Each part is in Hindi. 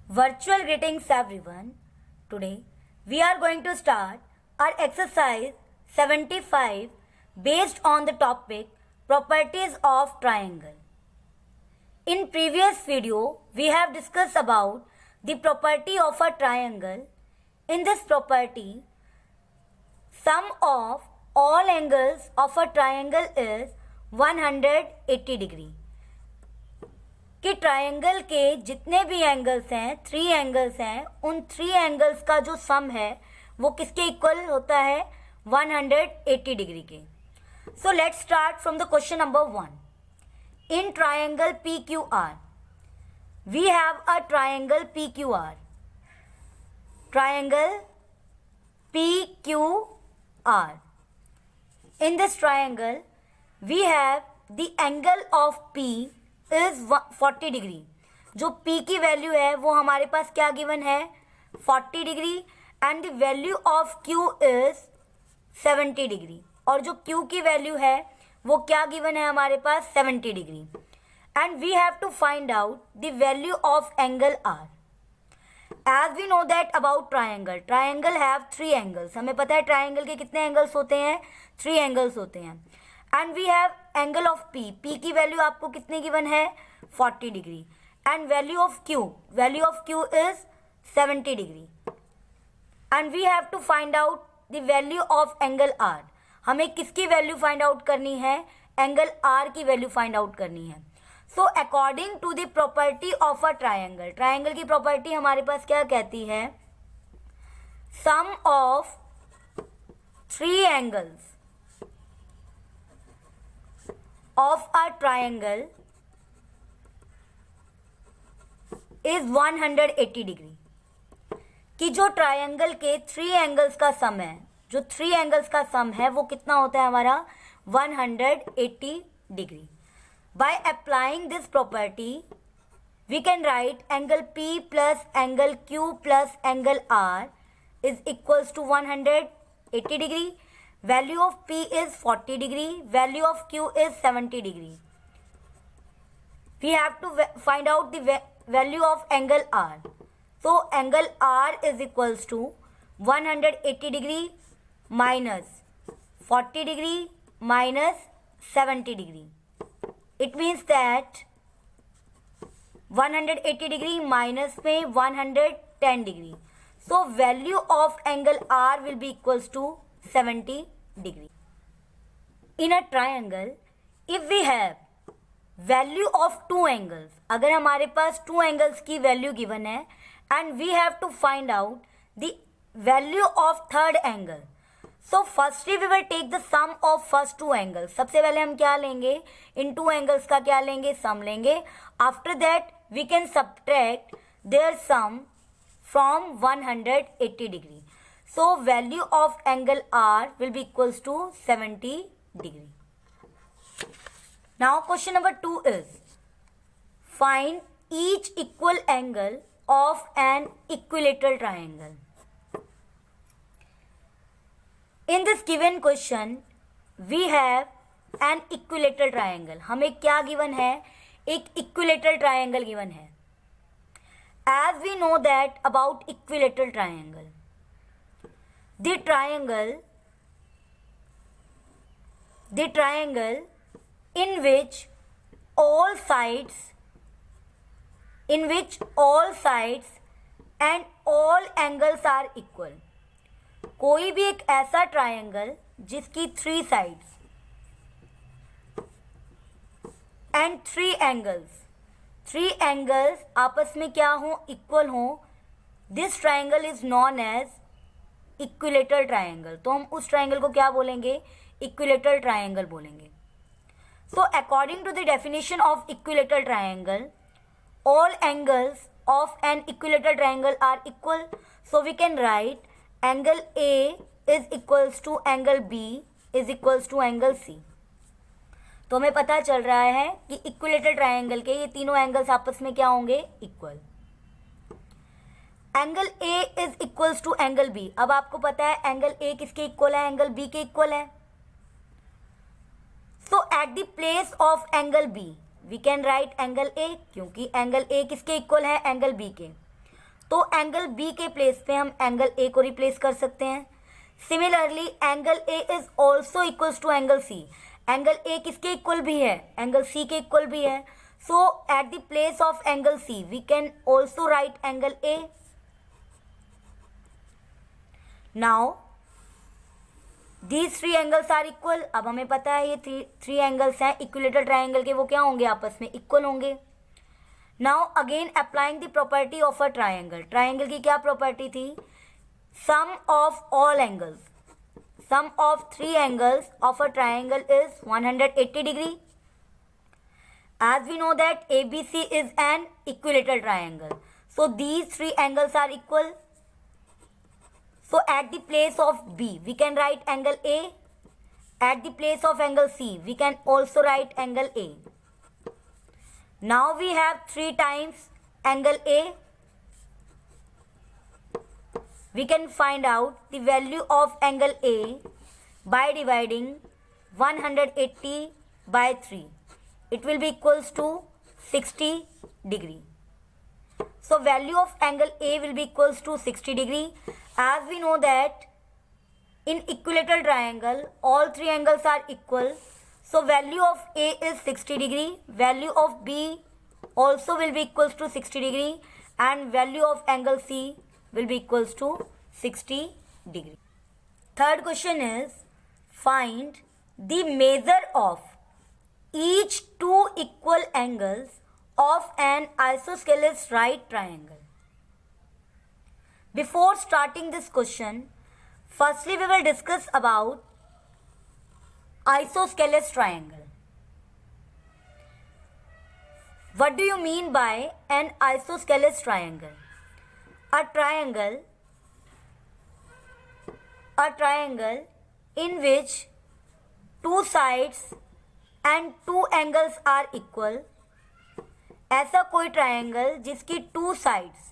Virtual greetings everyone. Today we are going to start our exercise 75 based on the topic properties of triangle. In previous video we have discussed about the property of a triangle. In this property, sum of all angles of a triangle is 180 degree. कि ट्रायंगल के जितने भी एंगल्स हैं, 3 एंगल्स हैं, उन 3 एंगल्स का जो सम है वो किसके इक्वल होता है? 180 डिग्री के. So let's start from the question number 1. In triangle PQR we have a triangle PQR. Triangle PQR. In this triangle we have the angle of P is 40 degree. जो P की वैल्यू है वो हमारे पास क्या गिवन है? 40 degree. And the value of Q is 70 degree. और जो Q की वैल्यू है वो क्या गिवन है हमारे पास? 70 degree. And we have to find out the value of angle R. As we know that about triangle, triangle have 3 angles. हमें पता है ट्राइंगल के कितने एंगल्स होते हैं? 3 एंगल्स होते हैं. And we have angle of P की वैल्यू आपको कितने गिवन है? 40 degree. And value of Q is 70 degree. And we have to find out the value of angle R. हमें किसकी वैल्यू फाइंड आउट करनी है? एंगल R की वैल्यू फाइंड आउट करनी है. So according to the property of a triangle, triangle की प्रॉपर्टी हमारे पास क्या कहती है? Sum of 3 angles of a triangle is 180 degree. कि जो ट्रायंगल के 3 एंगल्स का सम है, जो 3 एंगल्स का सम है वो कितना होता है हमारा? 180 degree. By applying this property we can write angle P plus angle Q plus angle R is equals to 180 degree. Value of P is 40 degree. Value of Q is 70 degree. We have to find out the value of angle R. So angle R is equals to 180 degree minus 40 degree minus 70 degree. It means that 180 degree minus में 110 degree. So value of angle R will be equals to 70 degree. In a triangle, if we have value of 2 angles, अगर हमारे पास 2 angles की value given है and we have to find out the value of third angle. So firstly we will take the sum of first 2 angles. सबसे पहले हम क्या लेंगे? इन 2 angles का क्या लेंगे? sum लेंगे. After that we can subtract their sum from 180 degree. So value of angle R will be equals to 70 degree. Now question number 2 is find each equal angle of an equilateral triangle. In this given question we have an equilateral triangle. हमें क्या given है? एक equilateral triangle given है. As we know that about equilateral triangle, the triangle in which all sides and all angles are equal. कोई भी एक ऐसा ट्रायंगल जिसकी 3 sides and 3 angles आपस में क्या हो? इक्वल हो. This triangle is known as equilateral triangle. तो हम उस ट्रायंगल को क्या बोलेंगे? इक्विलेटरल ट्रायंगल बोलेंगे. So according to the definition of equilateral triangle, all angles of an equilateral triangle are equal. So we can write angle A is equals to angle B is equals to angle C. तो हमें पता चल रहा है कि इक्विलेटरल ट्रायंगल के ये तीनों एंगल्स आपस में क्या होंगे? Equal. Angle A is equals to angle B. अब आपको पता है एंगल A किसके इक्वल है? एंगल B के इक्वल है. So at the place of angle B we can write angle A, क्योंकि एंगल A किसके इक्वल है? एंगल B के. तो एंगल बी के प्लेस पे हम एंगल ए को रिप्लेस कर सकते हैं। Similarly angle A is also equals to angle C. Angle A किसके इक्वल भी है? एंगल सी के इक्वल भी है। So at the place of angle C we can also write angle A. Now these three angles are equal. अब हमें पता है ये थ्री एंगल्स हैं इक्विलेटरल ट्राइंगल के, वो क्या होंगे? आपस में इक्वल होंगे। Now again applying the property of a triangle. Triangle की क्या प्रॉपर्टी थी? Sum of all angles, sum of three angles of a triangle is 180 degree. As we know that ABC is an equilateral triangle, so these three angles are equal. So at the place of B we can write angle A. At the place of angle C we can also write angle A. Now we have 3 times angle A. We can find out the value of angle A by dividing 180 by 3. It will be equals to 60 degree. So value of angle A will be equals to 60 degree. As we know that in equilateral triangle all three angles are equal. So value of A is 60 degree. Value of B also will be equals to 60 degree. And value of angle C will be equals to 60 degree. Third question is find the measure of each two equal angles of an isosceles right triangle. Before starting this question, firstly we will discuss about isosceles triangle. What do you mean by an isosceles triangle? A triangle in which two sides and two angles are equal. ऐसा कोई ट्रायंगल जिसकी two sides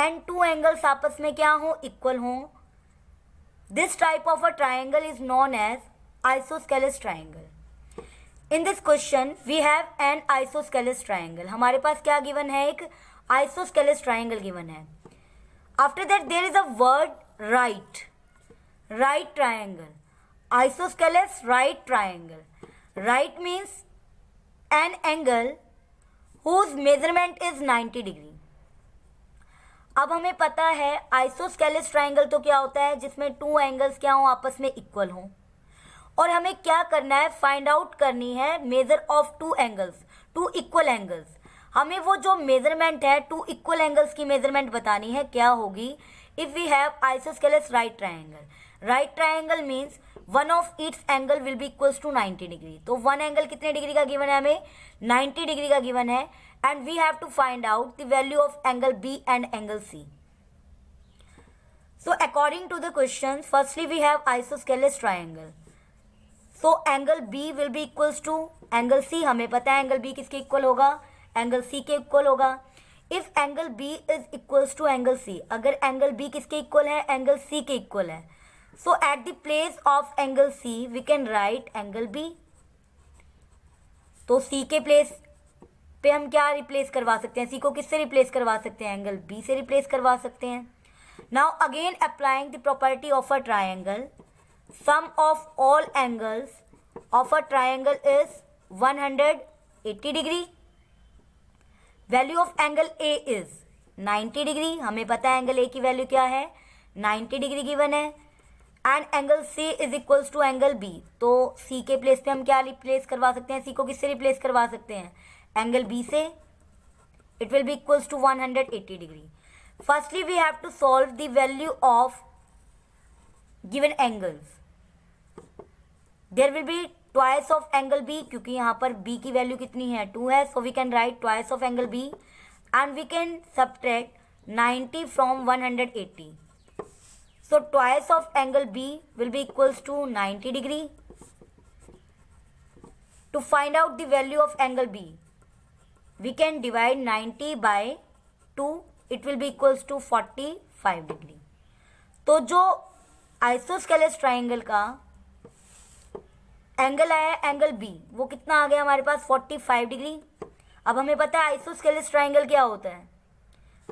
and two angles आपस में क्या हो? इक्वल हो. This type of a triangle is known as isosceles triangle. In this question we have an isosceles triangle. हमारे पास क्या गिवन है? एक आइसोस्केलेस ट्रायंगल गिवन है. After that there is a word right. Right triangle, isosceles right triangle. Right means an angle whose measurement is 90 degree. अब हमें पता है आइसोस्केलेस ट्राइंगल तो क्या होता है? जिसमें टू एंगल्स क्या हो? आपस में इक्वल हो. और हमें क्या करना है? फाइंड आउट करनी है measure of two angles, two equal angles. हमें वो जो मेजरमेंट है टू इक्वल एंगल्स की मेजरमेंट बतानी है. क्या होगी? If we have isosceles right triangle. Right triangle means one of its angle will be equals to 90 degree. तो वन एंगल कितने डिग्री का गिवन है? हमें 90 डिग्री का गिवन है. And we have to find out the value of angle B and angle C. So according to the question, firstly we have isosceles triangle. So angle B will be equals to angle C. हमें पता है एंगल बी किसके इक्वल होगा? एंगल सी के इक्वल होगा. If angle B is equals to angle C, अगर एंगल बी किसके इक्वल है? एंगल सी के इक्वल है. So at the place of angle C we can write angle B. तो C के प्लेस पे हम क्या रिप्लेस करवा सकते हैं? C को किससे रिप्लेस करवा सकते हैं? एंगल B से रिप्लेस करवा सकते हैं. Now again applying the property of a triangle, sum of all angles of a triangle is 180 degree. Value of angle A is 90 degree. हमें पता है एंगल A की वैल्यू क्या है? 90 डिग्री गिवन है. And angle C is equals to angle B. तो C के प्लेस पे हम क्या रिप्लेस करवा सकते हैं? C को किससे रिप्लेस करवा सकते हैं? एंगल B से. It will be equals to 180 degree. Firstly we have to solve the value of given angles. There will be twice of angle B, क्योंकि यहाँ पर B की वैल्यू कितनी है? 2 है. So we can write twice of angle B and we can subtract 90 from 180. So twice of angle B will be equals to 90 degree. To find out the value of angle B, we can divide 90 by 2. It will be equals to 45 degree. तो जो आइसोस्केलेस ट्राइंगल का एंगल आया एंगल B, वो कितना आ गया हमारे पास? 45 डिग्री. अब हमें पता है आइसोस्केलेस ट्राइंगल क्या होता है?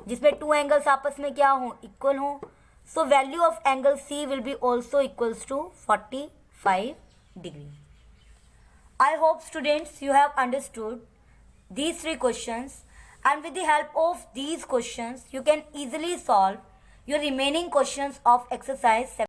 जिसमें टू एंगल्स आपस में क्या हो, इक्वल हो. So value of angle C will be also equals to 45 degree. I hope students you have understood these three questions, and with the help of these questions you can easily solve your remaining questions of exercise 7.